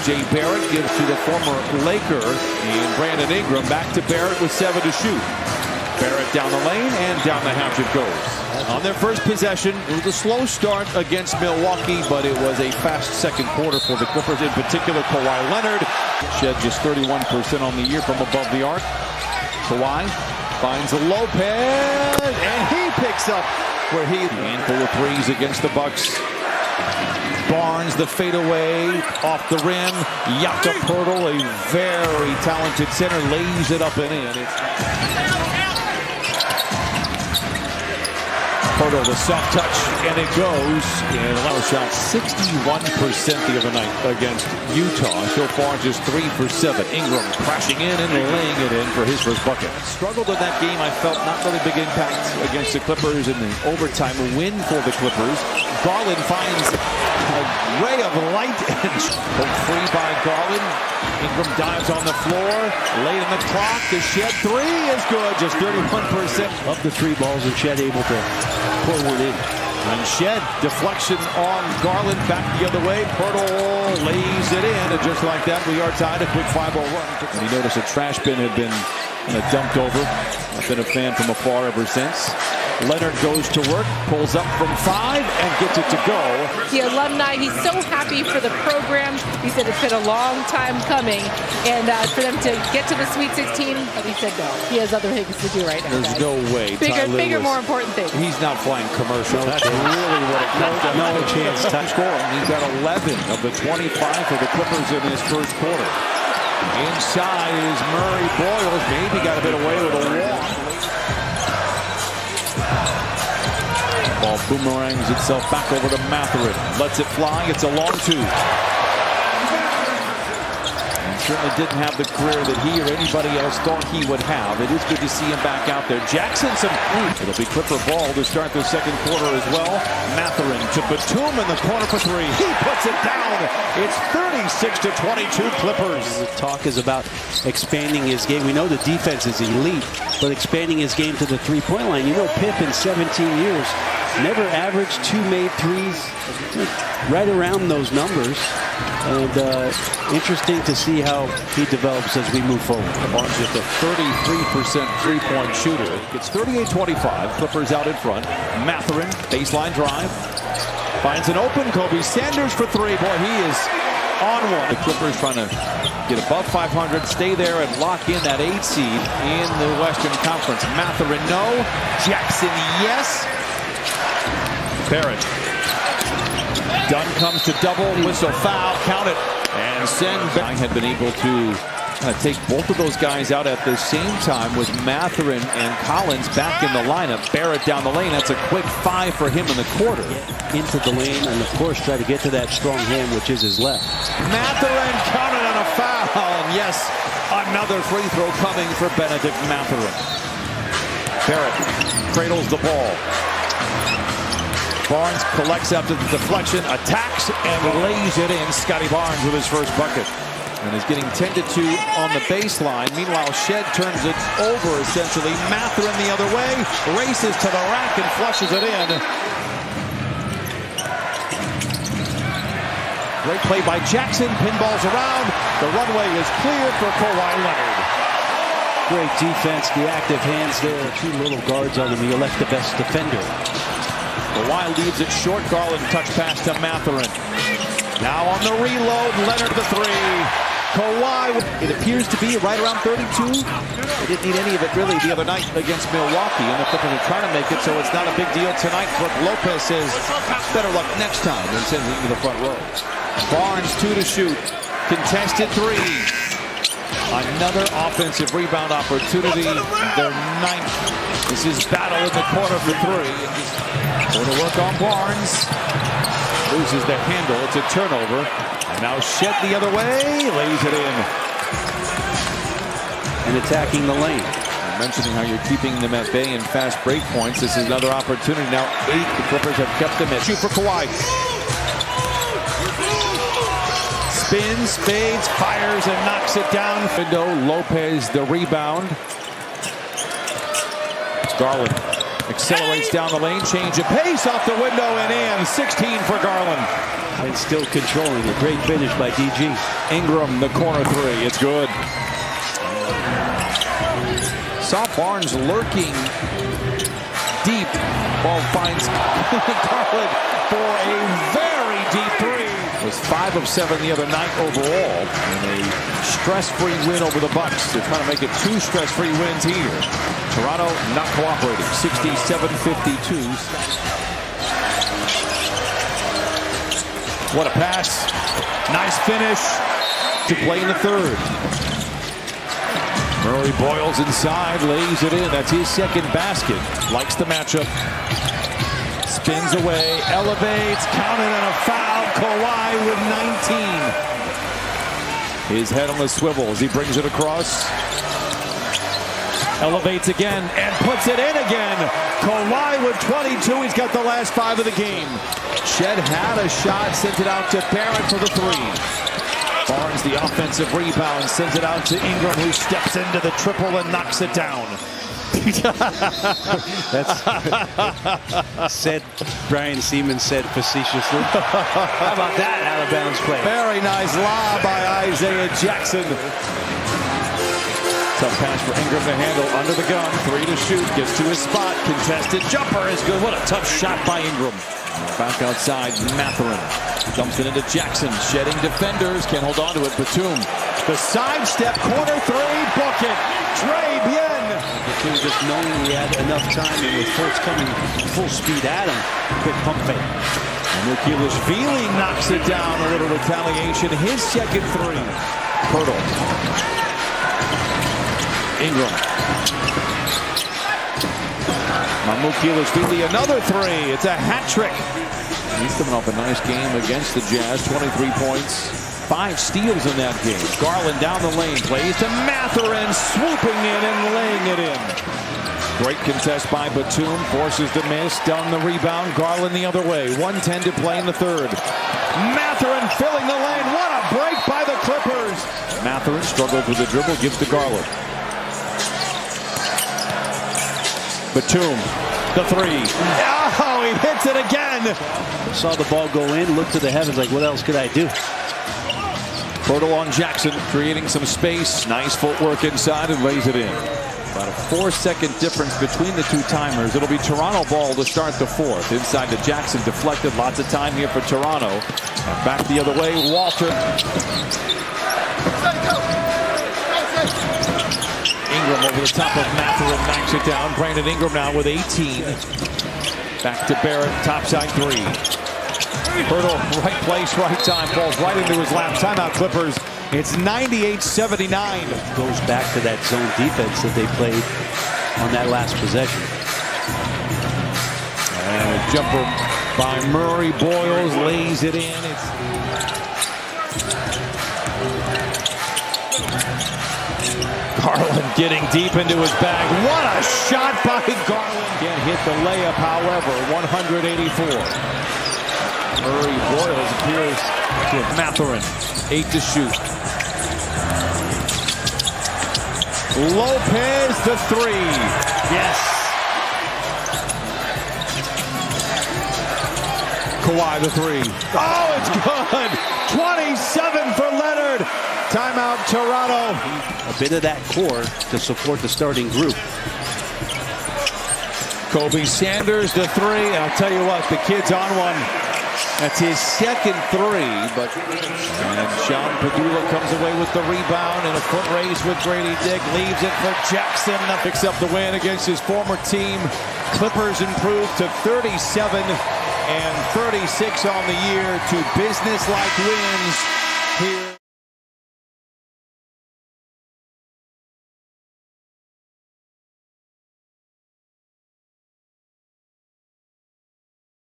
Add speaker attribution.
Speaker 1: R.J. Barrett gives to the former Laker and Brandon Ingram. Back to Barrett with 7 to shoot. Barrett down the lane and down the hatch it goes. On their first possession, it was a slow start against Milwaukee, but it was a fast second quarter for the Clippers, in particular Kawhi Leonard. Shed just 31% on the year from above the arc. Kawhi finds Lopez, and he picks up where he handful of threes against the Bucks. Barnes, the fadeaway off the rim. Jakob Poeltl, a very talented center, lays it up and in. Poeltl, the soft touch, and it goes. And Leonard shot 61% the other night against Utah. So far, just 3 for 7. Ingram crashing in and laying it in for his first bucket. Struggled in that game. I felt not really big impact against the Clippers in the overtime win for the Clippers. Garland finds a ray of light and free by Garland. Ingram dives on the floor, late in the clock. The Shed 3 is good, just 31%
Speaker 2: of the 3 balls, and Shed able to pour one in.
Speaker 1: And Shed, deflection on Garland, back the other way. Poeltl lays it in, and just like that, we are tied. A quick 5-0 run. And you notice a trash bin had been dumped over. I've been a fan from afar ever since. Leonard goes to work, pulls up from 5, and gets it to go.
Speaker 3: The alumni, he's so happy for the program. He said it's been a long time coming, and for them to get to the Sweet 16, but he said no. He has other things to do right now.
Speaker 1: There's no way.
Speaker 3: Bigger, more important things.
Speaker 1: He's not flying commercial. That's really what it comes down to.
Speaker 2: No chance.
Speaker 1: Touch score. He's got 11 of the 25 for the Clippers in his first quarter. Inside is Murray Boyles. Maybe got a bit away with a walk. Ball boomerangs itself back over to Mathurin. Lets it fly. It's a long 2. Certainly didn't have the career that he or anybody else thought he would have. It is good to see him back out there. Jackson, it'll be Clipper ball to start the second quarter as well. Mathurin to Batum in the corner for 3. He puts it down. It's 36 to 22 Clippers.
Speaker 2: The talk is about expanding his game. We know the defense is elite, but expanding his game to the three-point line. You know, Pip in 17 years never averaged 2 made threes, right around those numbers. And interesting to see how he develops as we move forward.
Speaker 1: Barnes just a 33% three-point shooter. It's 38-25. Clippers out in front. Mathurin, baseline drive. Finds an open Kobe Sanders for 3. Boy, he is on one. The Clippers trying to get above 500, stay there, and lock in that 8 seed in the Western Conference. Mathurin, no. Jackson, yes. Barrett. Dunn comes to double, whistle, foul, count it, and send back. Had been able to take both of those guys out at the same time with Mathurin and Collins back in the lineup. Barrett down the lane. That's a quick 5 for him in the quarter.
Speaker 2: Into the lane, and of course try to get to that strong hand, which is his left.
Speaker 1: Mathurin counted on a foul, and yes, another free throw coming for Bennedict Mathurin. Barrett cradles the ball. Barnes collects after the deflection, attacks, and lays it in. Scotty Barnes with his first bucket. And is getting tended to on the baseline. Meanwhile, Shed turns it over, essentially. Mathurin the other way, races to the rack and flushes it in. Great play by Jackson, pinballs around. The runway is clear for Kawhi Leonard.
Speaker 2: Great defense, the active hands there. 2 little guards on him. He left the best defender.
Speaker 1: Kawhi leaves it short. Garland touch pass to Mathurin. Now on the reload, Leonard the 3. Kawhi, it appears to be right around 32. They didn't need any of it really the other night against Milwaukee, and the Clippers are trying to make it, so it's not a big deal tonight. Brook Lopez says better luck next time and sends it into the front row. Barnes 2 to shoot. Contested 3. Another offensive rebound opportunity. Their 9th. This is battle in the corner for 3. Going to work on Barnes. Loses the handle. It's a turnover. And now Shed the other way. Lays it in.
Speaker 2: And attacking the lane.
Speaker 1: Mentioning how you're keeping them at bay in fast break points. This is another opportunity. Now 8. The Clippers have kept them at. Shoot for Kawhi. Spins, fades, fires, and knocks it down. Lopez the rebound. Garland Accelerates down the lane, change of pace off the window and in. 16 for Garland.
Speaker 2: And still controlling. A great finish by DG.
Speaker 1: Ingram, the corner three. It's good. Saw Barnes lurking deep. Ball finds Garland for a very deep three. It was 5 of 7 the other night overall. And a stress-free win over the Bucks. They're trying to make it 2 stress-free wins here. Toronto not cooperating. 67-52. What a pass. Nice finish to play in the third. Murray Boyles inside, lays it in. That's his second basket. Likes the matchup. Spins away, elevates, counted and a foul. Kawhi with 19. His head on the swivel as he brings it across. Elevates again and puts it in again. Kawhi with 22. He's got the last 5 of the game. Shed had a shot, sent it out to Barrett for the 3. Barnes, the offensive rebound, sends it out to Ingram, who steps into the triple and knocks it down.
Speaker 2: That's said. Brian Siemens said facetiously. How about that out of bounds play?
Speaker 1: Very nice lob by Isaiah Jackson. Tough pass for Ingram to handle under the gun. 3 to shoot. Gets to his spot. Contested jumper is good. What a tough shot by Ingram. Back outside, Mathurin dumps it into Jackson. Shedding defenders. Can't hold on to it. Batum. The sidestep. Corner 3. Book it. Trey Bien.
Speaker 2: Batum just knowing he had enough time and with Fultz coming full speed at him. Quick pump fake.
Speaker 1: Mamukelashvili knocks it down. A little retaliation. His second 3. Poeltl. Ingram. Mamukelashvili, another 3. It's a hat trick. He's coming off a nice game against the Jazz. 23 points, 5 steals in that game. Garland down the lane, plays to Mathurin, swooping in and laying it in. Great contest by Batum, forces the miss, down the rebound. Garland the other way. 1:10 to play in the third. Mathurin filling the lane. What a break by the Clippers. Mathurin struggles with the dribble, gives to Garland. Batum, the 3. Oh, he hits it again.
Speaker 2: Saw the ball go in, looked to the heavens like, what else could I do?
Speaker 1: Poeltl on Jackson, creating some space. Nice footwork inside and lays it in. About a 4-second difference between the 2 timers. It'll be Toronto ball to start the 4th. Inside to Jackson, deflected. Lots of time here for Toronto. And back the other way, Walter. Ingram over the top of Mathurin, knocks it down. Brandon Ingram now with 18. Back to Barrett, topside 3. Poeltl, right place, right time. Falls right into his lap. Timeout Clippers. It's 98-79.
Speaker 2: Goes back to that zone defense that they played on that last possession.
Speaker 1: And a jumper by Murray. Boyles lays it in. Garland getting deep into his bag. What a shot by Garland. Can't hit the layup, however. 184. Murray Boyles appears to Mathurin. 8 to shoot. Lopez, the 3.
Speaker 2: Yes.
Speaker 1: Kawhi, the 3. Oh, it's good. 27 for Leonard. Timeout, Toronto.
Speaker 2: A bit of that core to support the starting group.
Speaker 1: Kobe Sanders, the 3. I'll tell you what, the kid's on one. That's his second 3. But and Sean Padula comes away with the rebound in a foot race with Grady Dick. Leaves it for Jackson. That picks up the win against his former team. Clippers improved to 37-36 on the year. 2 business-like wins here.